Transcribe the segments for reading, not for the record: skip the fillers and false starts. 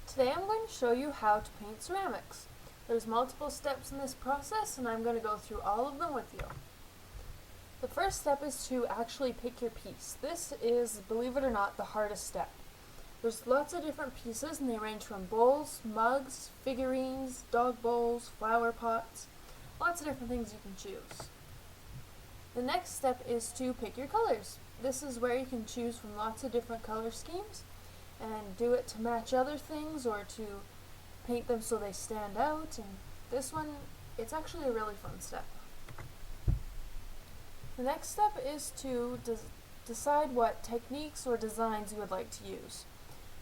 Today I'm going to show you how to paint ceramics. There's multiple steps in this process and I'm going to go through all of them with you. The first step is to actually pick your piece. This is, believe it or not, the hardest step. There's lots of different pieces and they range from bowls, mugs, figurines, dog bowls, flower pots, lots of different things you can choose. The next step is to pick your colors. This is where you can choose from lots of different color schemes and do it to match other things or to paint them so they stand out. And this one, it's actually a really fun step. The next step is to decide what techniques or designs you would like to use.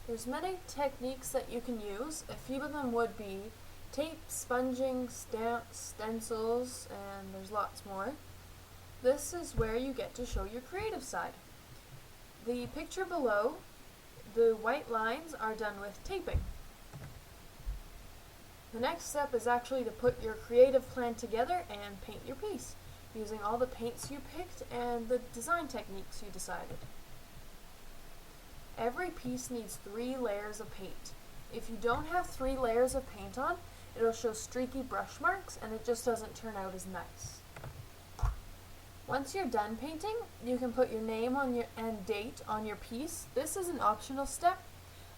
There's many techniques that you can use. A few of them would be tape, sponging, stamps, stencils, and there's lots more. This is where you get to show your creative side. The picture below, the white lines are done with taping. The next step is actually to put your creative plan together and paint your piece, using all the paints you picked and the design techniques you decided. Every piece needs 3 layers of paint. If you don't have 3 layers of paint on, it'll show streaky brush marks and it just doesn't turn out as nice. Once you're done painting, you can put your name on and date on your piece. This is an optional step,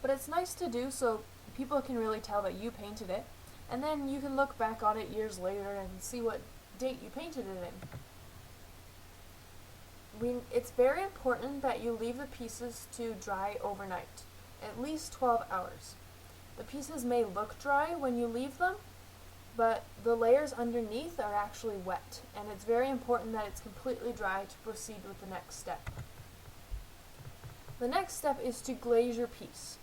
but it's nice to do so people can really tell that you painted it, and then you can look back on it years later and see what date you painted it in. It's very important that you leave the pieces to dry overnight, at least 12 hours. The pieces may look dry when you leave them, but the layers underneath are actually wet, and it's very important that it's completely dry to proceed with the next step. The next step is to glaze your piece.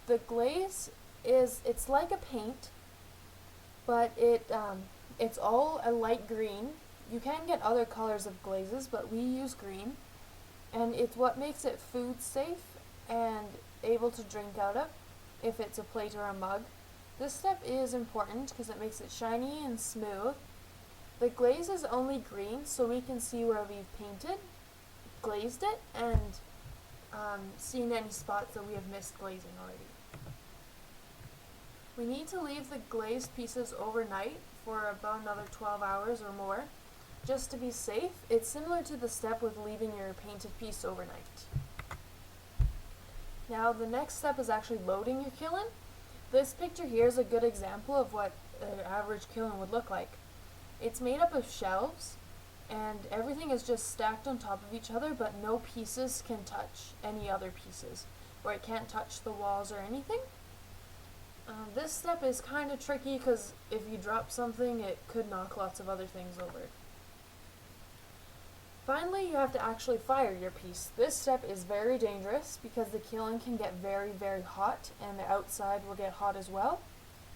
The glaze it's like a paint, but it's all a light green. You can get other colors of glazes, but we use green, and it's what makes it food safe and able to drink out of if it's a plate or a mug. This step is important because it makes it shiny and smooth. The glaze is only green so we can see where we've glazed it, and seen any spots that we have missed glazing already. We need to leave the glazed pieces overnight for about another 12 hours or more, just to be safe. It's similar to the step with leaving your painted piece overnight. Now the next step is actually loading your kiln. This picture here is a good example of what an average kiln would look like. It's made up of shelves, and everything is just stacked on top of each other, but no pieces can touch any other pieces, or it can't touch the walls or anything. This step is kind of tricky because if you drop something, it could knock lots of other things over. Finally, you have to actually fire your piece. This step is very dangerous because the kiln can get very, very hot, and the outside will get hot as well,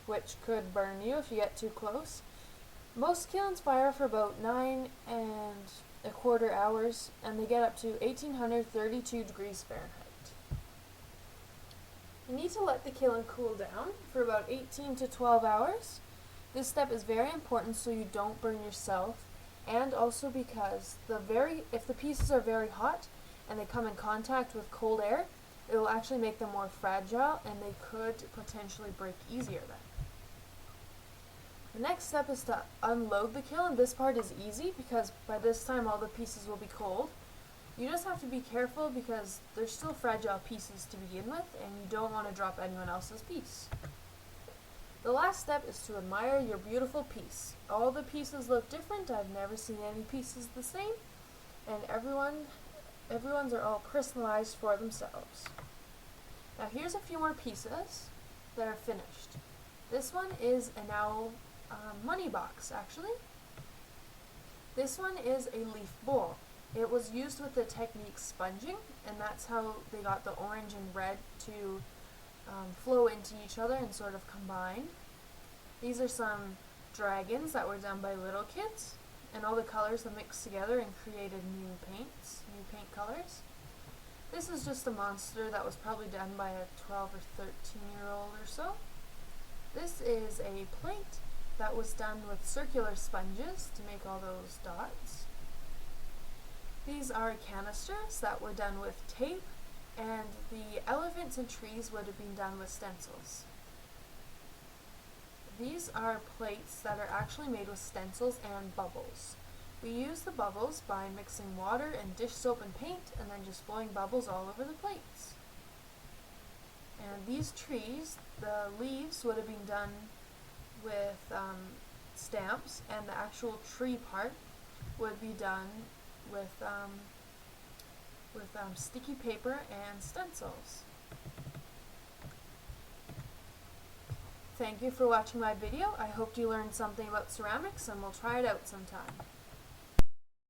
which could burn you if you get too close. Most kilns fire for about 9¼ hours, and they get up to 1832 degrees Fahrenheit. You need to let the kiln cool down for about 18 to 12 hours. This step is very important so you don't burn yourself, and also because if the pieces are very hot and they come in contact with cold air, it will actually make them more fragile and they could potentially break easier then. The next step is to unload the kiln. This part is easy because by this time all the pieces will be cold. You just have to be careful because they're still fragile pieces to begin with and you don't want to drop anyone else's piece. The last step is to admire your beautiful piece. All the pieces look different. I've never seen any pieces the same, and everyone's are all personalized for themselves. Now here's a few more pieces that are finished. This one is an owl money box, actually. This one is a leaf bowl. It was used with the technique sponging, and that's how they got the orange and red to flow into each other and sort of combine. These are some dragons that were done by little kids, and all the colors that mixed together and created new paint colors. This is just a monster that was probably done by a 12 or 13-year-old or so. This is a plate that was done with circular sponges to make all those dots. These are canisters that were done with tape, and the elephants and trees would have been done with stencils. These are plates that are actually made with stencils and bubbles. We use the bubbles by mixing water and dish soap and paint and then just blowing bubbles all over the plates. And these trees, the leaves would have been done with stamps, and the actual tree part would be done with sticky paper and stencils. Thank you for watching my video. I hope you learned something about ceramics, and we'll try it out sometime.